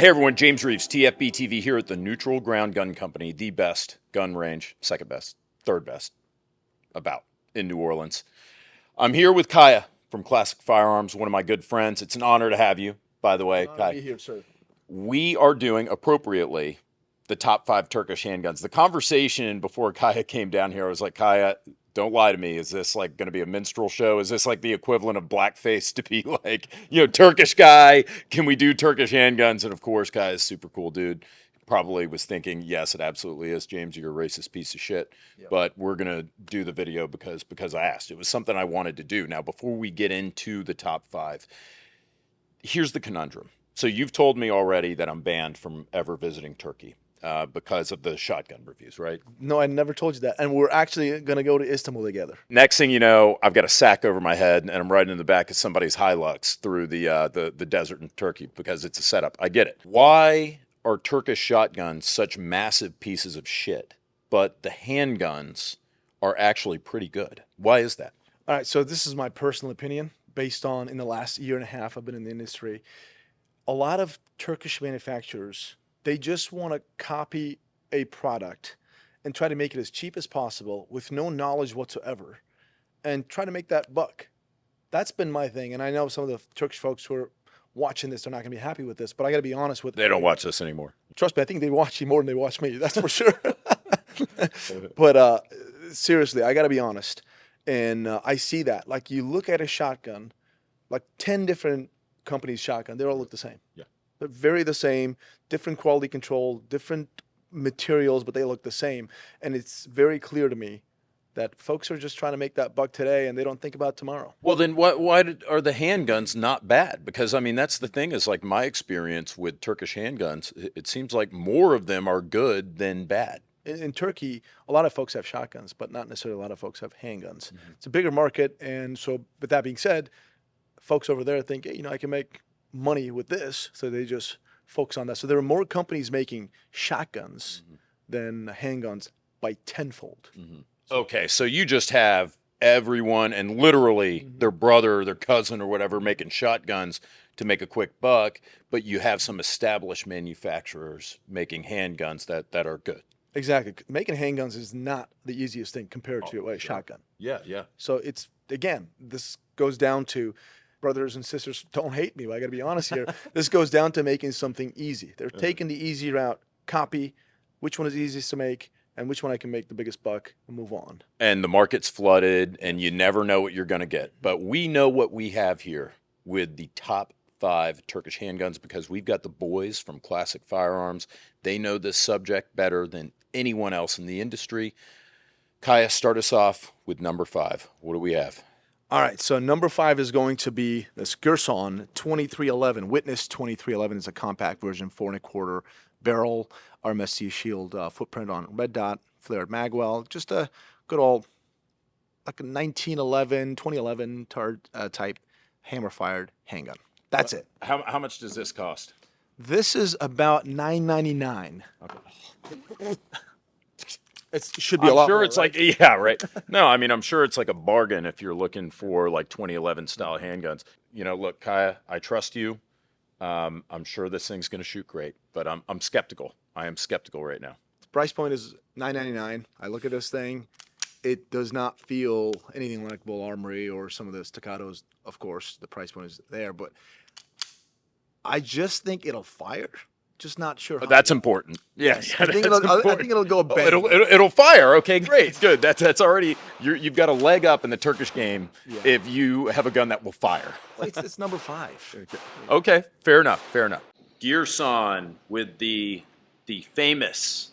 Hey everyone, James Reeves, TFBTV here at the Neutral Ground Gun Company, the best gun range, second best, third best, about, in New Orleans. I'm here with Kaya from Classic Firearms, one of my good friends. It's an honor to have you, by the way, Kaya. Be here, sir. We are doing, appropriately, the top 5 Turkish handguns. The conversation before Kaya came down here, I was like, Kaya, don't lie to me. Is this like going to be a minstrel show? Is this like the equivalent of blackface to be like, Turkish guy? Can we do Turkish handguns? And of course, Kaya is super cool dude. Probably was thinking, yes, it absolutely is. James, you're a racist piece of shit. Yep. But we're going to do the video because I asked. It was something I wanted to do. Now, before we get into the top 5, here's the conundrum. So you've told me already that I'm banned from ever visiting Turkey. Because of the shotgun reviews, right? No, I never told you that. And we're actually going to go to Istanbul together. Next thing you know, I've got a sack over my head, and I'm riding in the back of somebody's Hilux through the desert in Turkey because it's a setup. I get it. Why are Turkish shotguns such massive pieces of shit, but the handguns are actually pretty good? Why is that? All right, so this is my personal opinion based on in the last year and a half I've been in the industry. A lot of Turkish manufacturers, they just want to copy a product and try to make it as cheap as possible with no knowledge whatsoever and try to make that buck. That's been my thing. And I know some of the Turkish folks who are watching this are not going to be happy with this, but I got to be honest with They don't watch this anymore. Trust me, I think they watch you more than they watch me. That's for sure. But seriously, I got to be honest. And I see that. Like you look at a shotgun, like 10 different companies' shotgun, they all look the same. Yeah. They're very the same, different quality control, different materials, but they look the same. And it's very clear to me that folks are just trying to make that buck today and they don't think about tomorrow. Well, then why are the handguns not bad? Because, I mean, that's the thing is like my experience with Turkish handguns, it seems like more of them are good than bad. In Turkey, a lot of folks have shotguns, but not necessarily a lot of folks have handguns. Mm-hmm. It's a bigger market. And so, with that being said, folks over there think, hey, I can make money with this, so they just focus on that. So there are more companies making shotguns than handguns by tenfold. Okay, so you just have everyone and literally their brother, their cousin or whatever making shotguns to make a quick buck, but you have some established manufacturers making handguns that are good. Exactly. Making handguns is not the easiest thing compared to a shotgun. Yeah, yeah. So it's, again, this goes down to, brothers and sisters, don't hate me, but I got to be honest here. This goes down to making something easy. They're taking the easy route, copy which one is easiest to make and which one I can make the biggest buck and move on. And the market's flooded and you never know what you're going to get. But we know what we have here with the top 5 Turkish handguns because we've got the boys from Classic Firearms. They know this subject better than anyone else in the industry. Kaya, start us off with number 5. What do we have? All right, so number 5 is going to be this Girsan 2311. Witness 2311 is a compact version, 4 1/4 barrel, RMSC shield footprint on red dot, flared magwell. Just a good old, like a 2011 type hammer-fired handgun. That's it. How much does this cost? This is about $9.99. Okay. It should be a lot more, it's right? Like, yeah, right. No, I mean, I'm sure it's like a bargain if you're looking for like 2011 style handguns. Look, Kaya, I trust you. I'm sure this thing's going to shoot great, but I'm skeptical. I am skeptical right now. The price point is $9.99. I look at this thing. It does not feel anything like Bull Armory or some of the Staccatos. Of course, the price point is there, but I just think it'll fire. Just not sure. That's important. Yeah, I think it'll go bang. It'll fire. Okay, great, good. That's already you've got a leg up in the Turkish game if you have a gun that will fire. It's number 5. Okay, fair enough. Girsan with the famous,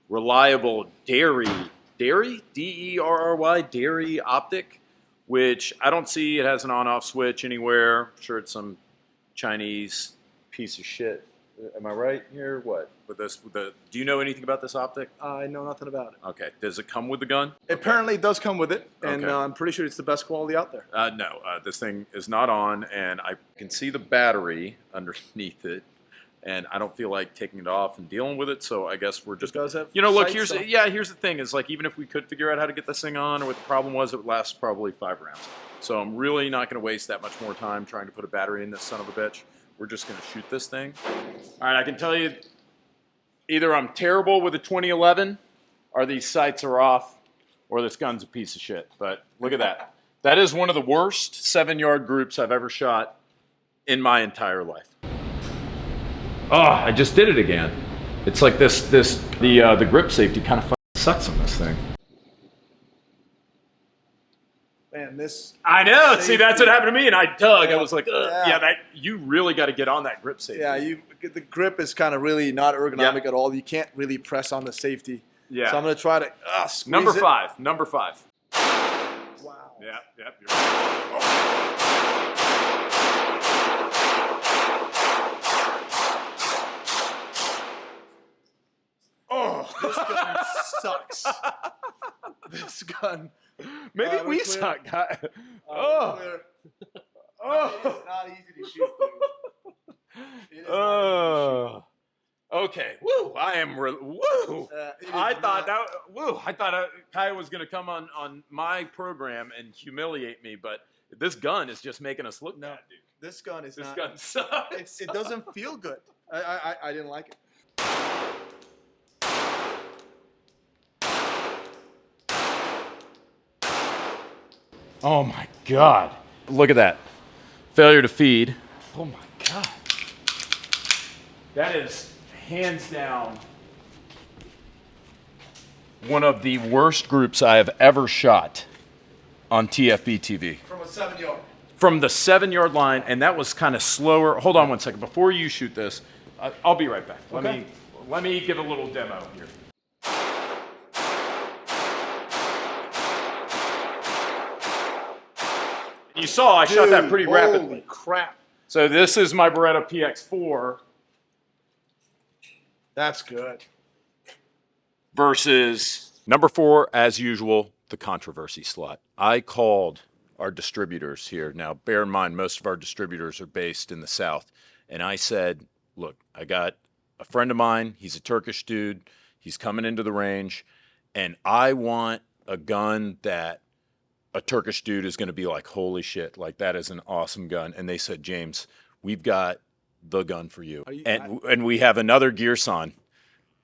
reliable Derry D-E-R-R-Y Derry optic, which I don't see. It has an on-off switch anywhere. I'm sure it's some Chinese piece of shit. Am I right here? What? Do you know anything about this optic? I know nothing about it. Okay. Does it come with the gun? Apparently it does come with it, and Okay. I'm pretty sure it's the best quality out there. No, this thing is not on, and I can see the battery underneath it, and I don't feel like taking it off and dealing with it, so I guess we're just... It does have look, sights, here's the thing, is like, even if we could figure out how to get this thing on, or what the problem was, it would last probably 5 rounds. So I'm really not going to waste that much more time trying to put a battery in this son of a bitch. We're just going to shoot this thing. All right, I can tell you, either I'm terrible with a 2011, or these sights are off, or this gun's a piece of shit. But look at that. That is one of the worst 7-yard groups I've ever shot in my entire life. Oh, I just did it again. It's like the grip safety kind of sucks on this thing. Man, this. I know. Safety. See, that's what happened to me, and I dug. Yeah. I was like, yeah, that you really got to get on that grip safety. Yeah, the grip is kind of really not ergonomic at all. You can't really press on the safety. Yeah. So I'm gonna try to squeeze Number it. 5. Number 5. Wow. Yep. You're right. Oh, this gun sucks. This gun. Maybe we clear. suck, guy. Clear. It is not easy to shoot, dude. It is not Okay. Woo. I am. Woo. I thought Kaya was gonna come on my program and humiliate me, but this gun is just making us look bad, dude. This gun is This not. gun sucks. It doesn't feel good. I didn't like it. Oh my God. Look at that. Failure to feed. Oh my God. That is hands down one of the worst groups I have ever shot on TFBTV. From a 7-yard. From the 7-yard line, and that was kind of slower. Hold on one second. Before you shoot this, I'll be right back. Let me give a little demo here. You saw I shot that pretty rapidly. Holy crap. So this is my Beretta PX4 That's good. versus number 4, as usual, the controversy slot. I called our distributors here. Now, bear in mind, most of our distributors are based in the South. And I said, look, I got a friend of mine. He's a Turkish dude. He's coming into the range. And I want a gun that a Turkish dude is going to be like, holy shit, like that is an awesome gun. And they said, James, we've got the gun for you. And we have another Girsan,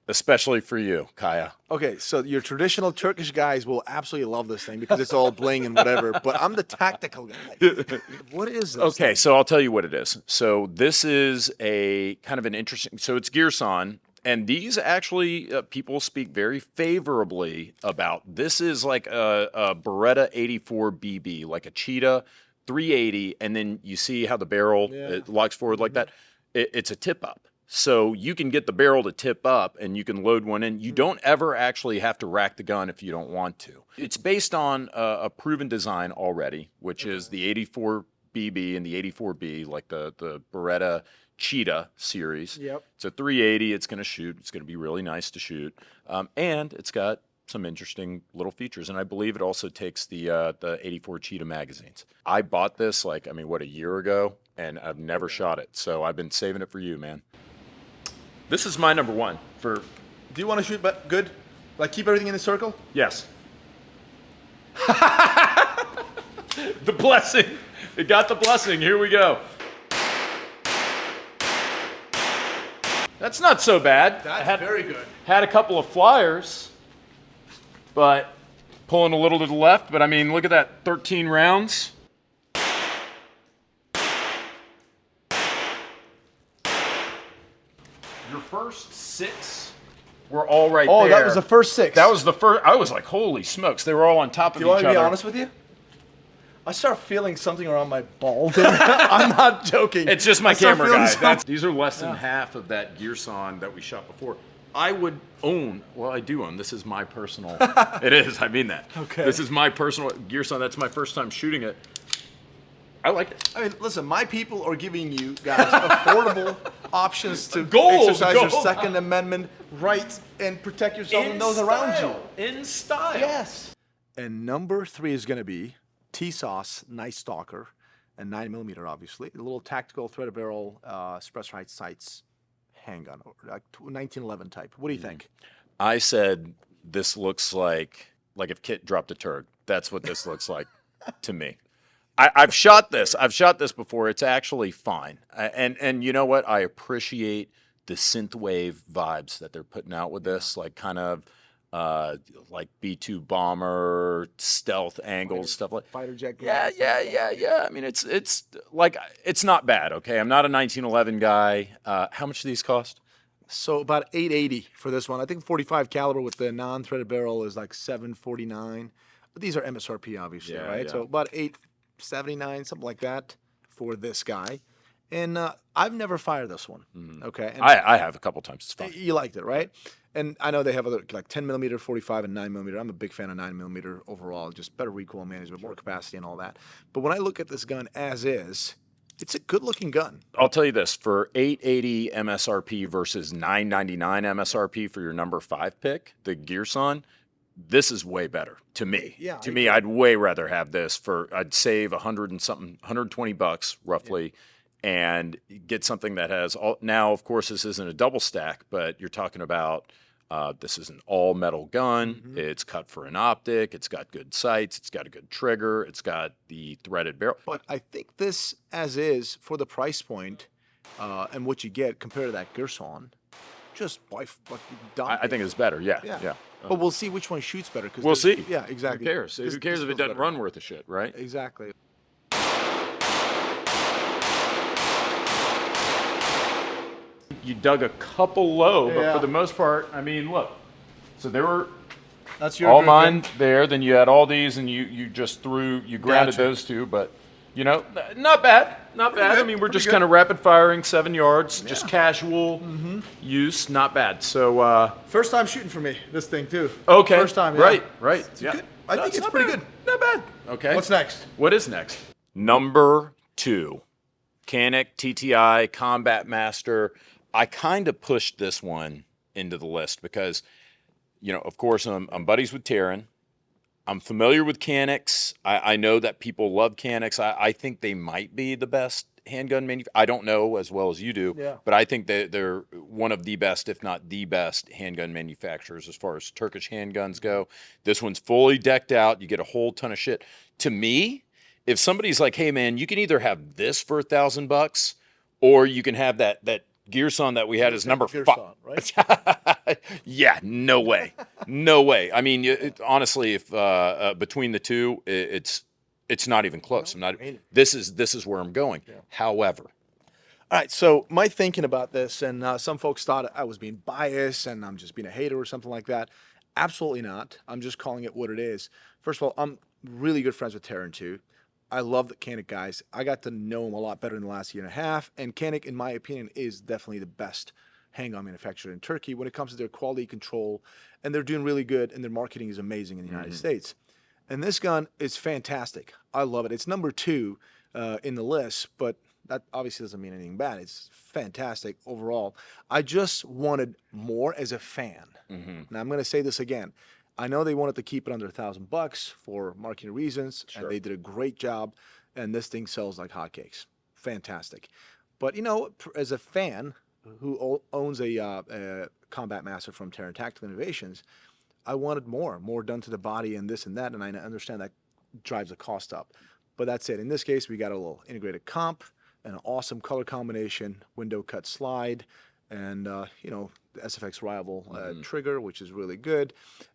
especially for you, Kaya. Okay, so your traditional Turkish guys will absolutely love this thing because it's all bling and whatever, but I'm the tactical guy. What is this? Okay, thing? so I'll tell you what it is. So this is a kind of an interesting, so it's Girsan, and these actually people speak very favorably about. This is like a Beretta 84 BB, like a Cheetah 380, and then you see how the barrel it locks forward like that. It's a tip up. So you can get the barrel to tip up and you can load one in. You don't ever actually have to rack the gun if you don't want to. It's based on a proven design already, which is the 84 BB and the 84B, like the Beretta Cheetah series. Yep. It's a 380. It's going to shoot. It's going to be really nice to shoot. And it's got some interesting little features. And I believe it also takes the 84 Cheetah magazines. I bought this a year ago, and I've never shot it. So I've been saving it for you, man. This is my number 1 for. Do you want to shoot good? Like keep everything in the circle? Yes. The blessing. It got the blessing. Here we go. That's not so bad. That's very good. Had a couple of flyers, but pulling a little to the left. But I mean, look at that, 13 rounds. Your first 6 were all right there. Oh, that was the first 6. That was the first. I was like, holy smokes, they were all on top of Do each you other. want me to be honest with you? I start feeling something around my balls. I'm not joking. It's just my I start camera feeling guy. something. These are less than half of that Girsan that we shot before. I would own, well, I do own. This is my personal. It is, I mean that. Okay. This is my personal Girsan. That's my first time shooting it. I like it. I mean, listen, my people are giving you guys affordable options to Gold, exercise your gold. Second Amendment rights and protect yourself and those around you. In style. Yes. And number 3 is going to be Tisas, nice Stalker, and 9mm, obviously. A little tactical threaded barrel, suppressor height sights handgun, like 1911 type. What do you think? I said this looks like if Kit dropped a turd. That's what this looks like to me. I've shot this. I've shot this before. It's actually fine. And you know what? I appreciate the synthwave vibes that they're putting out with this, like kind of like B-2 bomber stealth angles, stuff like. Fighter jet. Yeah. I mean, it's like it's not bad. Okay, I'm not a 1911 guy. How much do these cost? So about 880 for this one. I think 45 caliber with the non-threaded barrel is like 749. But these are MSRP, obviously, Yeah, right? yeah. So about 879, something like that for this guy. And I've never fired this one. Okay, and I have a couple times. It's fun. you liked it, right? And I know they have other like 10 millimeter, 45, and 9 millimeter. I'm a big fan of 9 millimeter overall. Just better recoil management, more capacity, and all that. But when I look at this gun as is, it's a good-looking gun. I'll tell you this: for 880 MSRP versus 999 MSRP for your number 5 pick, the Girsan, this is way better to me. Yeah, To I me, I'd way rather have this for. I'd save 100 and something, $120 roughly, and get something that has all. Now, of course, this isn't a double stack, but you're talking about. This is an all metal gun. It's cut for an optic. It's got good sights. It's got a good trigger. It's got the threaded barrel. But I think this, as is, for the price point and what you get compared to that Girsan, just by fucking I think it's better. Yeah. But we'll see which one shoots better. Cause We'll see. Yeah, exactly. Who cares? Who cares if it feels doesn't better. run worth a shit, right? Exactly. You dug a couple low, but Yeah. for the most part, I mean, look. So there were That's your all group, mine then. there. Then you had all these, and you just you grounded Gotcha. those two. But you know, not bad, not bad. I good, mean, we're pretty just good. kind of rapid firing 7 yards, just casual use, not bad. So First time shooting for me, this thing, too. okay, First time, yeah. right, yeah. good. I think That's it's not pretty bad. good. Not bad. Okay. What's next? What is next? Number 2, Canik TTI Combat Master. I kind of pushed this one into the list because, you know, of course, I'm buddies with Taran. I'm familiar with Caniks. I know that people love Caniks. I think they might be the best handgun manufacturer. I don't know as well as you do, Yeah. but I think they're one of the best, if not the best, handgun manufacturers as far as Turkish handguns go. This one's fully decked out. You get a whole ton of shit. To me, if somebody's like, "Hey, man, you can either have this for $1,000 or you can have that Girsan that we had as number 5." Girsan, right? Yeah, no way, no way. I mean, honestly, if between the two, it's not even close. I'm not. This is where I'm going. However, All right, so my thinking about this, and some folks thought I was being biased and I'm just being a hater or something like that. Absolutely not. I'm just calling it what it is. First of all, I'm really good friends with Taran too. I love the Canik guys. I got to know them a lot better in the last year and a half, and Canik, in my opinion, is definitely the best handgun manufacturer in Turkey when it comes to their quality control, and they're doing really good, and their marketing is amazing in the United States. And this gun is fantastic. I love it. It's number 2 in the list, but that obviously doesn't mean anything bad. It's fantastic overall. I just wanted more as a fan. Now I'm going to say this again. I know they wanted to keep it under $1,000 for marketing reasons, and they did a great job. And this thing sells like hotcakes. Fantastic. But you know, as a fan who owns a Combat Master from Taran Tactical Innovations, I wanted more done to the body and this and that, and I understand that drives the cost up. But that's it. In this case, we got a little integrated comp, an awesome color combination, window cut slide, and you know, the SFX rival trigger, which is really good,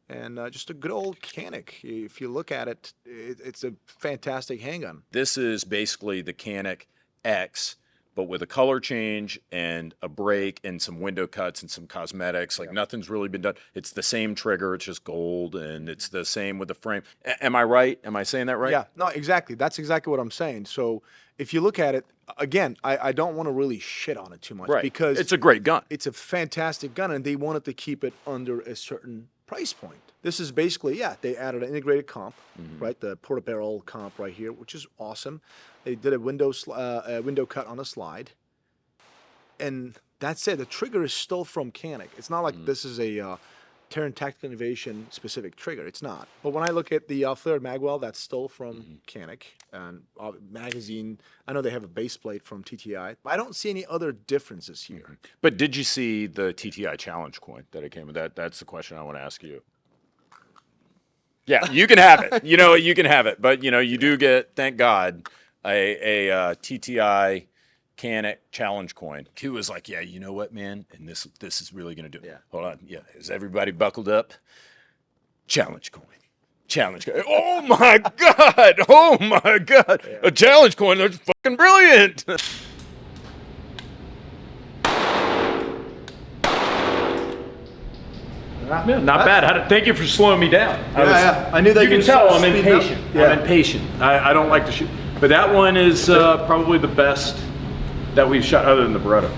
and just a good old Canik. If you look at it, it's a fantastic handgun. this is basically the Canik X, but with a color change and a break and some window cuts and some cosmetics. Like nothing's really been done. It's the same trigger. It's just gold, and it's the same with the frame. Am I right? Am I saying that right? Yeah, no, exactly. That's exactly what I'm saying. So if you look at it, again, I don't want to really shit on it too much Right. because It's a great gun. it's a fantastic gun, and they wanted to keep it under a certain price point. This is basically, yeah, they added an integrated comp, right? The porta-barrel comp right here, which is awesome. They did a window cut on the slide, and that's it. The trigger is still from Canik. It's not like this is a Taran Tactical Innovation specific trigger. It's not. But when I look at the flared magwell, that's still from Canik. And magazine, I know they have a base plate from TTI. But I don't see any other differences here. But did you see the TTI challenge coin that it came with? That's the question I want to ask you. Yeah, you can have it. You know, you can have it. But, you know, you do get, thank God, a TTI Canik challenge coin. Q was like, yeah, you know what, man? And this is really going to do it. Yeah. Hold on. Yeah. Is everybody buckled up? Challenge coin. Challenge coin. Oh, my God. Oh, my God. Yeah. A challenge coin. That's fucking brilliant. Yeah, not bad. Thank you for slowing me down. I knew that you can tell I'm speeding up. impatient. Yeah. I'm impatient. I don't like to shoot. But that one is probably the best that we've shot other than the Beretta.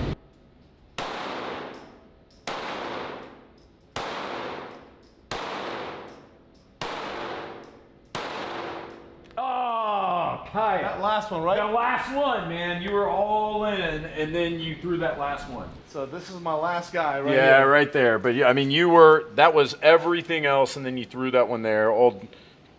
Oh, Kaya. That last one, right? That last one, man. You were all in, and then you threw that last one. So this is my last guy right Yeah, here. right there. But yeah, I mean, that was everything else, and then you threw that one there. Old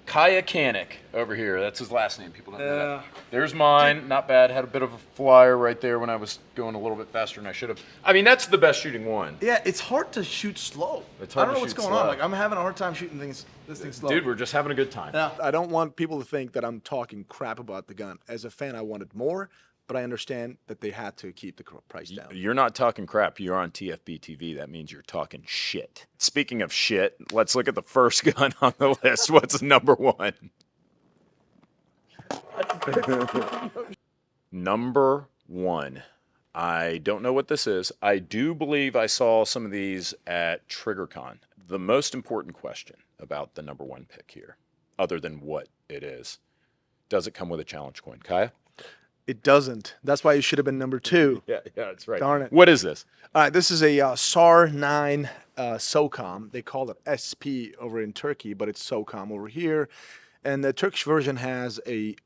Kaya Canik over here. That's his last name. People don't know that. There's mine. Not bad. Had a bit of a flyer right there when I was going a little bit faster than I should have. I mean, that's the best shooting one. Yeah, it's hard to shoot slow. It's hard I don't to know what's shoot going slow. on. Like, I'm having a hard time shooting this thing slow. Dude, we're just having a good time. Yeah. I don't want people to think that I'm talking crap about the gun. As a fan, I wanted more, but I understand that they had to keep the price down. You're not talking crap. You're on TFBTV. That means you're talking shit. Speaking of shit, let's look at the first gun on the list. What's number one? Number one. I don't know what this is. I do believe I saw some of these at TriggerCon. The most important question about the number one pick here, other than what it is, does it come with a challenge coin? Kaya? It doesn't. That's why it should have been number two. Yeah, that's right. Darn it. What is this? All right, this is a SAR 9 SOCOM. They call it SP over in Turkey, but it's SOCOM over here. And the Turkish version has a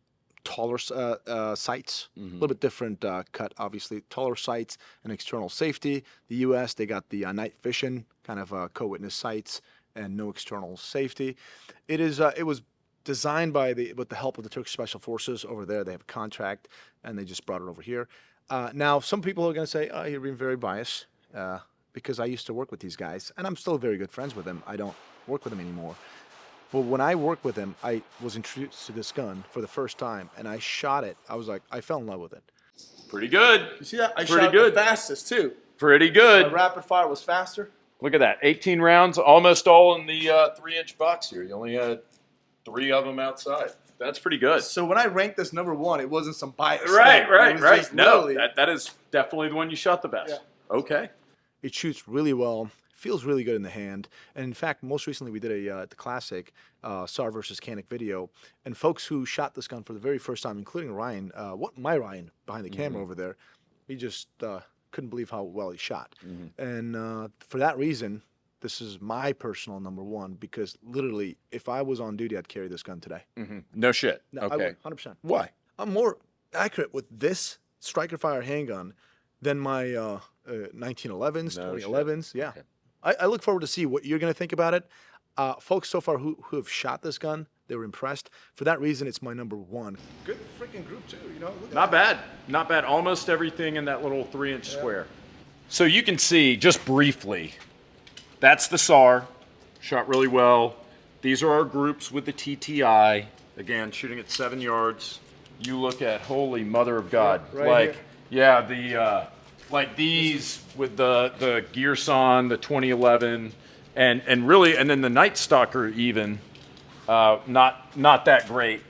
taller sights, a little bit different cut, obviously. Taller sights and external safety. The U.S., they got the night vision, kind of co-witness sights and no external safety. It was designed with the help of the Turkish Special Forces over there. They have a contract, and they just brought it over here. Now, some people are going to say, oh, you're being very biased, because I used to work with these guys, and I'm still very good friends with them. I don't work with them anymore. But when I worked with them, I was introduced to this gun for the first time, and I shot it. I was like, I fell in love with it. Pretty good. You see that? I Pretty shot good. the fastest, too. Pretty good. My rapid fire was faster. Look at that. 18 rounds, almost all in the 3-inch box here. You only had 3 of them outside. That's pretty good. So when I ranked this number one, it wasn't some bias. Right. Just No, literally- that is definitely the one you shot the best. Yeah. Okay. It shoots really well, feels really good in the hand. And in fact, most recently we did the classic SAR versus Canik video. And folks who shot this gun for the very first time, including Ryan, my Ryan behind the camera over there, he just couldn't believe how well he shot. And for that reason, this is my personal number one, because literally, if I was on duty, I'd carry this gun today. No shit. No, I Okay. would, 100%. Why? I'm more accurate with this striker fire handgun than my 1911s, No 2011s. Yeah. Okay. I look forward to see what you're going to think about it. Folks so far who have shot this gun, they were impressed. For that reason, it's my number one. Good freaking group, too. You know, look at Not bad. Not bad. Almost everything in that little 3-inch square. So you can see, just briefly, that's the SAR. Shot really well. These are our groups with the TTI. Again, shooting at 7 yards. You look at, holy mother of God. Yeah, right like, here. yeah, the like these with the Girsan, the 2011, and really, and then the Night Stalker even, not that great.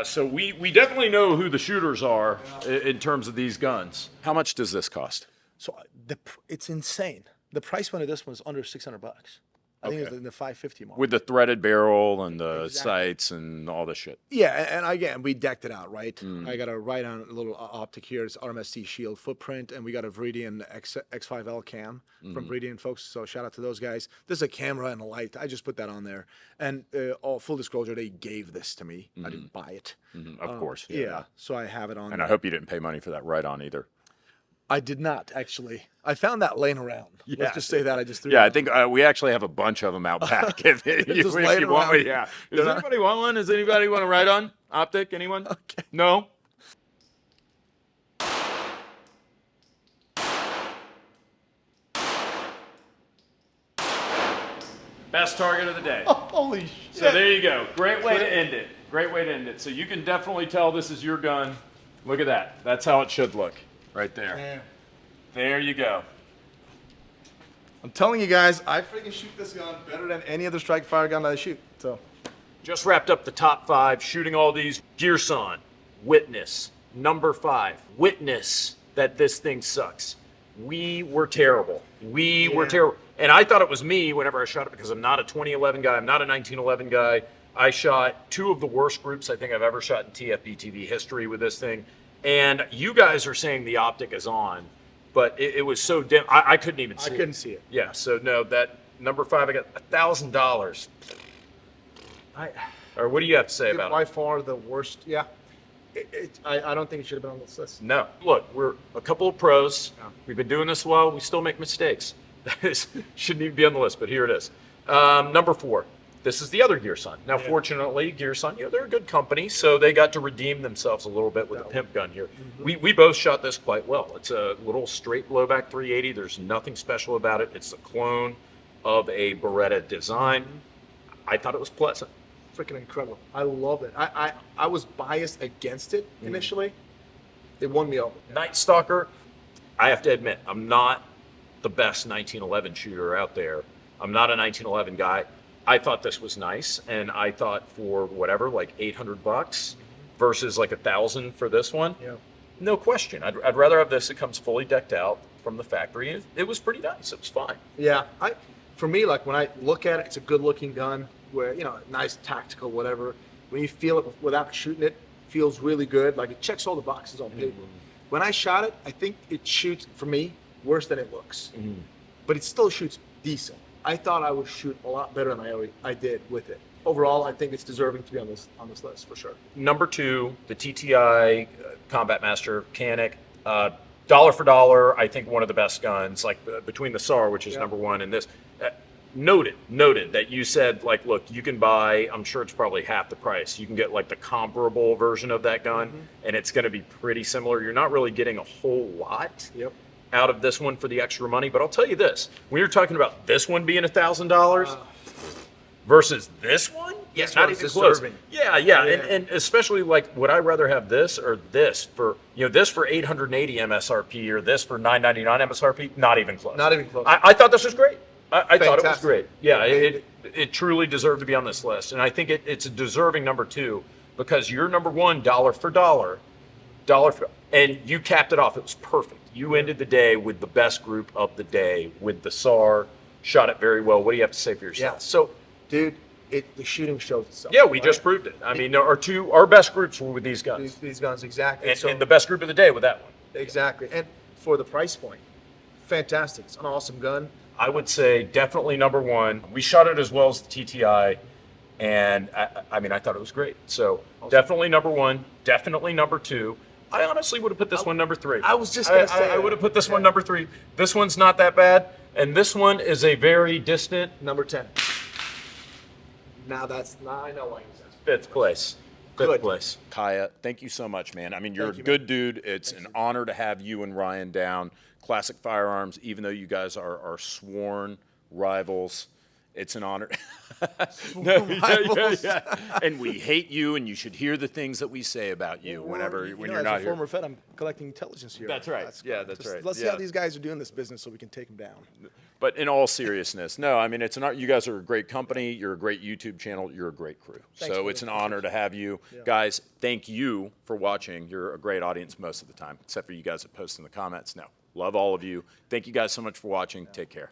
So we definitely know who the shooters are in terms of these guns. How much does this cost? So it's insane. The price point of this one is under $600. I think it's in the 550 mark. With the threaded barrel and the Exactly. sights and all this shit. Yeah, and again, we decked it out, right? I got a right-on little optic here. It's RMSC Shield footprint, and we got a Viridian X5L cam from Viridian folks, so shout out to those guys. This is a camera and a light. I just put that on there. And all full disclosure, they gave this to me. I didn't buy it. Of course. Yeah, so I have it on And there. I hope you didn't pay money for that ride-on either. I did not, actually. I found that laying around. Let's just say that. I just threw it Yeah, I out. think we actually have a bunch of them out back. if Just you laying want one, around. yeah. Does anybody want one? Does anybody want a ride-on? Optic? Anyone? Okay. No? Best target of the day. Holy shit. So there you go. Great way to end it. Great way to end it. So you can definitely tell this is your gun. Look at that. That's how it should look right there. Man. There you go. I'm telling you guys, I freaking shoot this gun better than any other strike fire gun that I shoot. So Just wrapped up the top 5, shooting all these. Girsan Witness, number 5. Witness that this thing sucks. We were terrible. We were terrible. And I thought it was me whenever I shot it because I'm not a 2011 guy. I'm not a 1911 guy. I shot 2 of the worst groups I think I've ever shot in TFBTV history with this thing. And you guys are saying the optic is on, but it was so dim. I couldn't even see it. I couldn't see it. Yeah, so no, that number 5, I got $1,000. Or what do you have to say about by it? far the worst. Yeah. I don't think it should have been on this list. No. Look, we're a couple of pros. We've been doing this well. We still make mistakes. Shouldn't even be on the list, but here it is. Number 4. This is the other Girsan. Now, fortunately, Girsan, they're a good company, so they got to redeem themselves a little bit with the pimp gun here. We both shot this quite well. It's a little straight blowback 380. There's nothing special about it. It's a clone of a Beretta design. I thought it was pleasant. Freaking incredible. I love it. I was biased against it initially. It won me over. Night Stalker, I have to admit, I'm not the best 1911 shooter out there. I'm not a 1911 guy. I thought this was nice, and I thought for whatever, like $800 versus like $1,000 for this one. Yeah. No question. I'd rather have this. It comes fully decked out from the factory. It was pretty nice. It was fine. Yeah. For me, like when I look at it, it's a good looking gun where, nice tactical, whatever. When you feel it without shooting it, feels really good. Like it checks all the boxes on paper. When I shot it, I think it shoots, for me, worse than it looks. But it still shoots decent. I thought I would shoot a lot better than I did with it. Overall, I think it's deserving to be on this list for sure. Number 2, the TTI Combat Master Canik. Dollar for dollar, I think one of the best guns, like between the SAR, which is number 1, and this. Noted that you said, like, look, you can buy, I'm sure it's probably half the price. You can get like the comparable version of that gun, and it's going to be pretty similar. You're not really getting a whole lot out of this one for the extra money. But I'll tell you this, when you're talking about this one being $1,000 versus this one, This not one's even close. deserving. Yeah. And especially like, would I rather have this or this for, this for 880 MSRP or this for 999 MSRP? Not even close. Not even close. I thought this was great. I thought it was Fantastic. great. Yeah, it truly deserved to be on this list. And I think it's a deserving number 2 because you're number 1, dollar for dollar, and you capped it off. It was perfect. You ended the day with the best group of the day with the SAR, shot it very well. What do you have to say for yourself? Yeah, so, dude, the shooting shows itself. Yeah, we just proved it. I mean, our best groups were with these guns. These guns, exactly. And the best group of the day with that one. Exactly. And for the price point, fantastic. It's an awesome gun. I would say definitely number 1. We shot it as well as the TTI, and I mean, I thought it was great. So definitely number 1, definitely number 2. I honestly would have put this one number 3. I was just going to say I would have put this one number 3. This one's not that bad, and this one is a very distant number 10. Now I know why you said 5th place. Good. Place. Kaya, thank you so much, man. I mean, you're a good dude. It's an honor to have you and Ryan down. Classic Firearms, even though you guys are sworn rivals, it's an honor. Yeah. And we hate you, and you should hear the things that we say about you when you're not as a here. former Fed, I'm collecting intelligence here. That's right. That's right. Let's see how these guys are doing this business so we can take them down. But in all seriousness, no, I mean, you guys are a great company. You're a great YouTube channel. You're a great crew. Thanks, so it's an honor to have you. Guys, thank you for watching. You're a great audience most of the time, except for you guys that post in the comments. No, love all of you. Thank you guys so much for watching. Take care.